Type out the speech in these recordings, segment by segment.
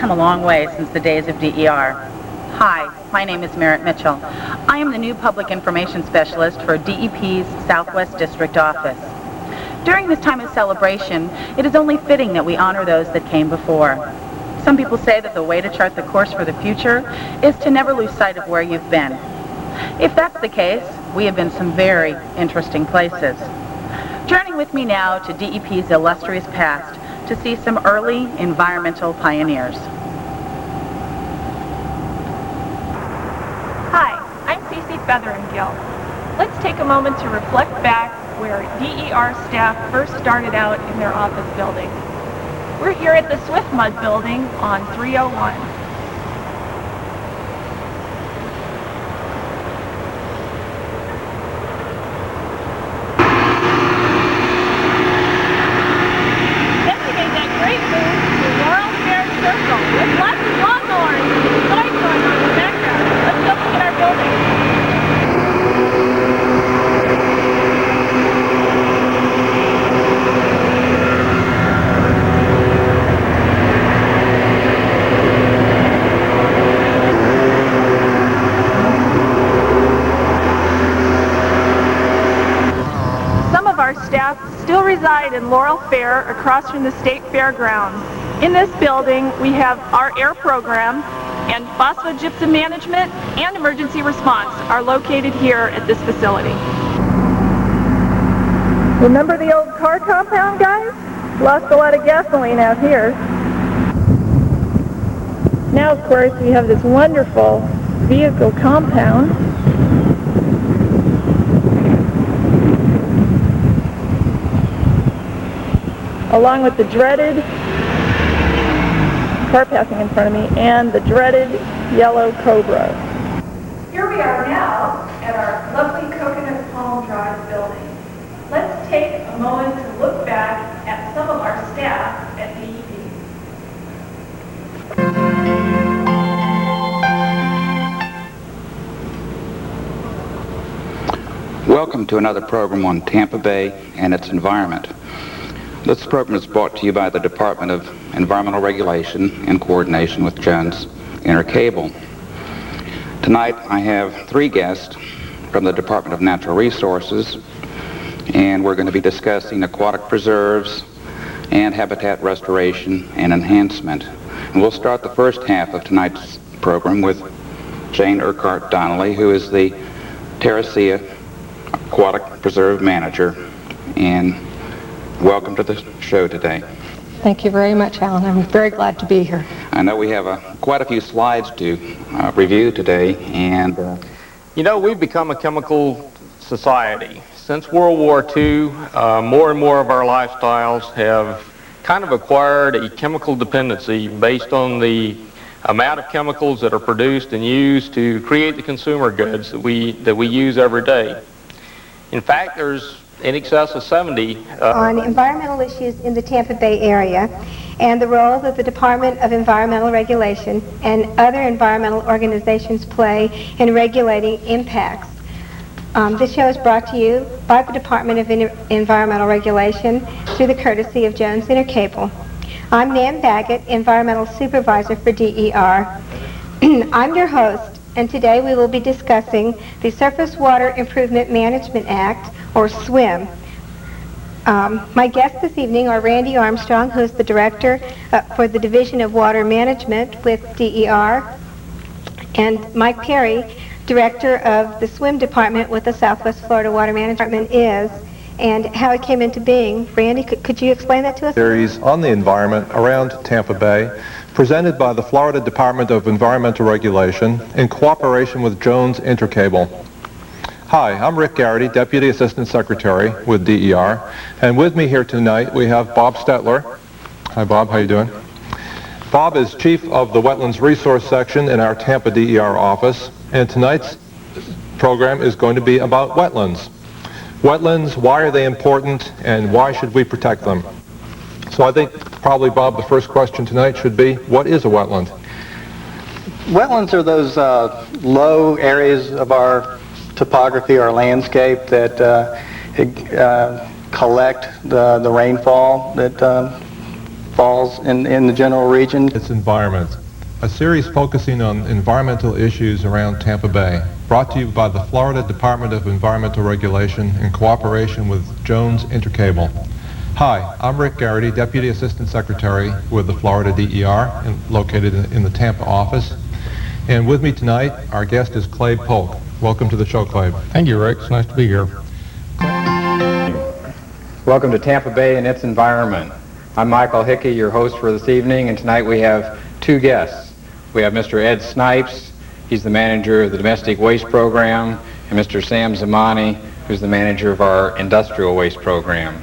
come a long way since the days of DER. Hi, my name is Merritt Mitchell. I am the new Public Information Specialist for DEP's Southwest District office. During this time of celebration, it is only fitting that we honor those that came before. Some people say that the way to chart the course for the future is to never lose sight of where you've been. If that's the case, we have been some very interesting places. Journey with me now to DEP's illustrious past to see some early environmental pioneers. Hi, I'm Cece Featheringgill. Let's take a moment to reflect back where DER staff first started out in their office building. We're here at the Swift Mud building on 301. Then we made that great move to Laurel Fair Circle with lots of lawnmowers and lights going on in the background. Let's go look at our building. Our staff still reside in Laurel Fair across from the State Fairgrounds. In this building, we have our air program, and phosphogypsum management and emergency response are located here at this facility. Remember the old car compound, guys? Lost a lot of gasoline out here. Now, of course, we have this wonderful vehicle compound. Along with the dreaded car passing in front of me and the dreaded yellow Cobra. Here we are now at our lovely Coconut Palm Drive building. Let's take a moment to look back at some of our staff at DEP. Welcome to another program on Tampa Bay and its environment. This program is brought to you by the Department of Environmental Regulation in coordination with Jones Intercable. Tonight I have three guests from the Department of Natural Resources, and we're going to be discussing aquatic preserves and habitat restoration and enhancement. And we'll start the first half of tonight's program with Jane Urquhart Donnelly, who is the Terracea Aquatic Preserve Manager. And welcome to the show today. Thank you very much, Alan. I'm very glad to be here. I know we have quite a few slides to review today, and you know, we've become a chemical society. Since World War II, more and more of our lifestyles have kind of acquired a chemical dependency based on the amount of chemicals that are produced and used to create the consumer goods that we use every day. In fact, there's in excess of 70 on environmental issues in the Tampa Bay area and the role that the Department of Environmental Regulation and other environmental organizations play in regulating impacts. This show is brought to you by the Department of Environmental Regulation through the courtesy of Jones Intercable. I'm Nan Baggett, Environmental Supervisor for DER. I'm your host, and today we will be discussing the Surface Water Improvement Management Act, or SWIM. My guests this evening are Randy Armstrong, who is the Director for the Division of Water Management with DER, and Mike Perry, Director of the SWIM Department with the Southwest Florida Water Management and how it came into being. Randy, could you explain that to us? Series on the environment around Tampa Bay, presented by the Florida Department of Environmental Regulation in cooperation with Jones Intercable. Hi, I'm Rick Garrity, Deputy Assistant Secretary with DER, and with me here tonight we have Bob Stetler. Hi Bob, how you doing? Bob is Chief of the Wetlands Resource Section in our Tampa DER office, and tonight's program is going to be about wetlands. Wetlands, why are they important, and why should we protect them? So I think probably, Bob, the first question tonight should be, what is a wetland? Wetlands are those low areas of our topography, our landscape, that collect the rainfall that falls in the general region. Its environment, a series focusing on environmental issues around Tampa Bay, brought to you by the Florida Department of Environmental Regulation in cooperation with Jones Intercable. Hi, I'm Rick Garrity, Deputy Assistant Secretary with the Florida DER, located in the Tampa office. And with me tonight, our guest is Clabe Polk. Welcome to the show, Clabe. Thank you, Rick. It's nice to be here. Welcome to Tampa Bay and its environment. I'm Michael Hickey, your host for this evening, and tonight we have two guests. We have Mr. Ed Snipes, he's the manager of the Domestic Waste Program, and Mr. Sam Zamani, who's the manager of our Industrial Waste Program.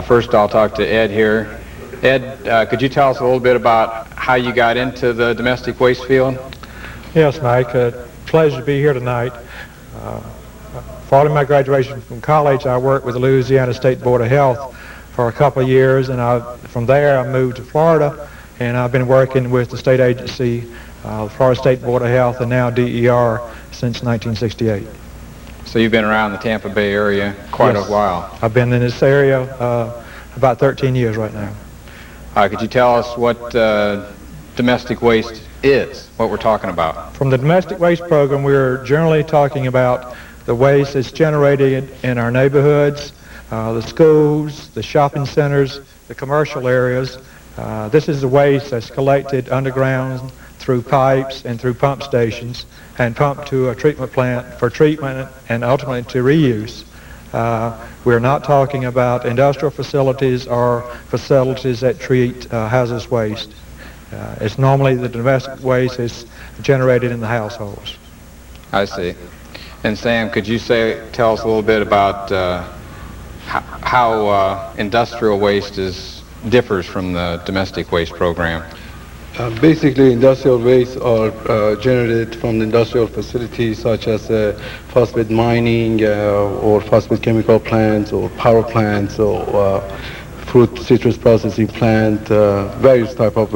First, I'll talk to Ed here. Ed, could you tell us a little bit about how you got into the domestic waste field? Yes, Mike. Pleasure to be here tonight. Following my graduation from college, I worked with the Louisiana State Board of Health for a couple of years, and from there I moved to Florida, and I've been working with the state agency, the Florida State Board of Health, and now DER since 1968. So you've been around the Tampa Bay area quite a while. I've been in this area about 13 years right now. Could you tell us what domestic waste is, what we're talking about? From the domestic waste program, we're generally talking about the waste that's generated in our neighborhoods, the schools, the shopping centers, the commercial areas. This is the waste that's collected underground through pipes and through pump stations and pumped to a treatment plant for treatment and ultimately to reuse. We're not talking about industrial facilities or facilities that treat hazardous waste. It's normally the domestic waste is generated in the households. I see. And Sam, could you tell us a little bit about how industrial waste differs from the domestic waste program? Basically, industrial waste are generated from the industrial facilities such as phosphate mining or phosphate chemical plants or power plants or fruit citrus processing plant, various type of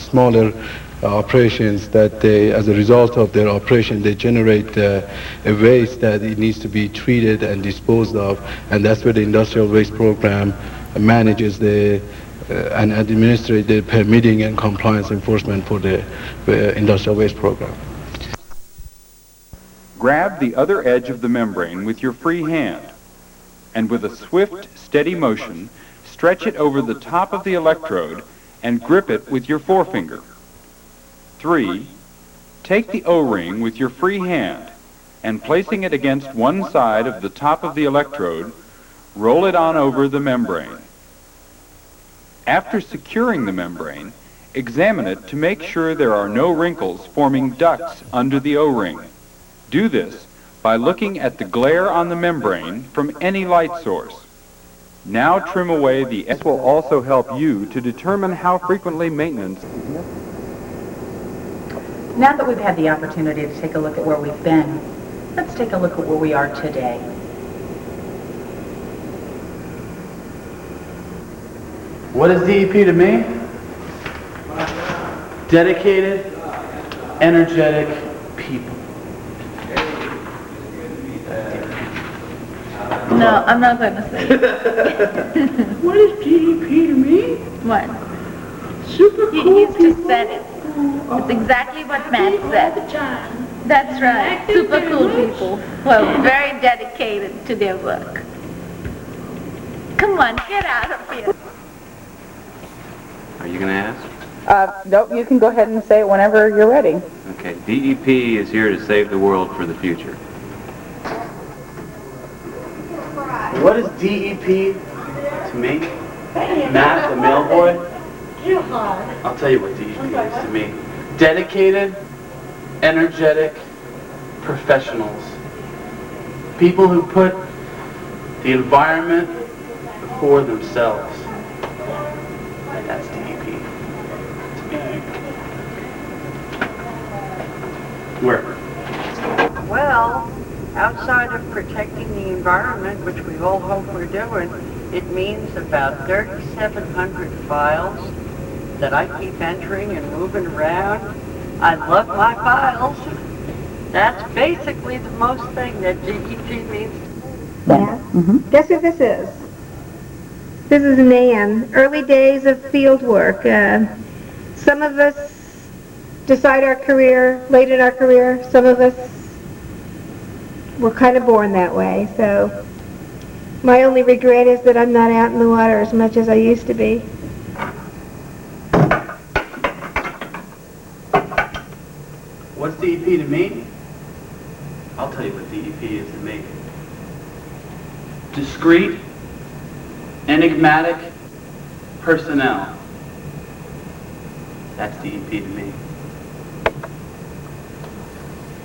smaller operations that they, as a result of their operation, they generate a waste that it needs to be treated and disposed of, and that's where the industrial waste program manages and administrates the permitting and compliance enforcement for the industrial waste program. Grab the other edge of the membrane with your free hand, and with a swift, steady motion, stretch it over the top of the electrode and grip it with your forefinger. 3. Take the O-ring with your free hand and placing it against one side of the top of the electrode, roll it on over the membrane. After securing the membrane, examine it to make sure there are no wrinkles forming ducts under the O-ring. Do this by looking at the glare on the membrane from any light source. Now trim away the... This will also help you to determine how frequently maintenance... Now that we've had the opportunity to take a look at where we've been, let's take a look at where we are today. What is DEP to me? Dedicated, energetic people. No, I'm not going to say it. What is DEP to me? What? Super cool He's just said it. It's exactly what Matt said. That's right. Super cool people who are very dedicated to their work. Come on, get out of here. Are you going to ask? Nope, you can go ahead and say it whenever you're ready. Okay, DEP is here to save the world for the future. What is DEP to me? Matt, the mail boy? I'll tell you what DEP is to me. Dedicated, energetic professionals. People who put the environment before themselves. That's DEP to me. Where? Well, outside of protecting the environment, which we all hope we're doing, it means about 3,700 files that I keep entering and moving around. I love my files. That's basically the most thing that DEP means. Yeah. Guess who this is? This is Nan. Early days of field work. Some of us decide our career late in our career. Some of us were kind of born that way. So my only regret is that I'm not out in the water as much as I used to be. What's DEP to me? I'll tell you what DEP is to me. Discreet, enigmatic personnel. That's DEP to me.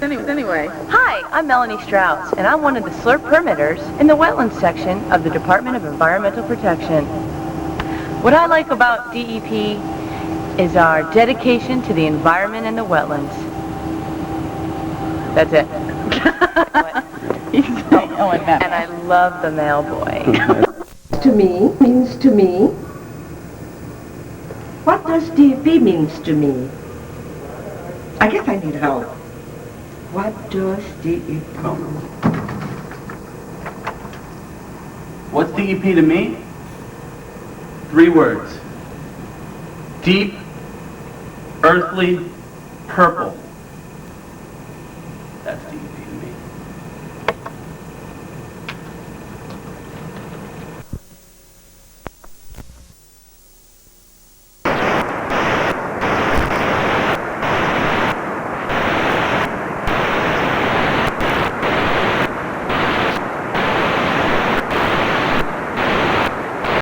Anyway. Hi, I'm Melanie Strauss, and I'm one of the slurp permitters in the wetlands section of the Department of Environmental Protection. What I like about DEP is our dedication to the environment and the wetlands. That's it. And I love the mailboy. To me means to me. What does DEP means to me? I guess I need help. What does DEP? What's DEP to me? 3 words. Deep, earthly, purple.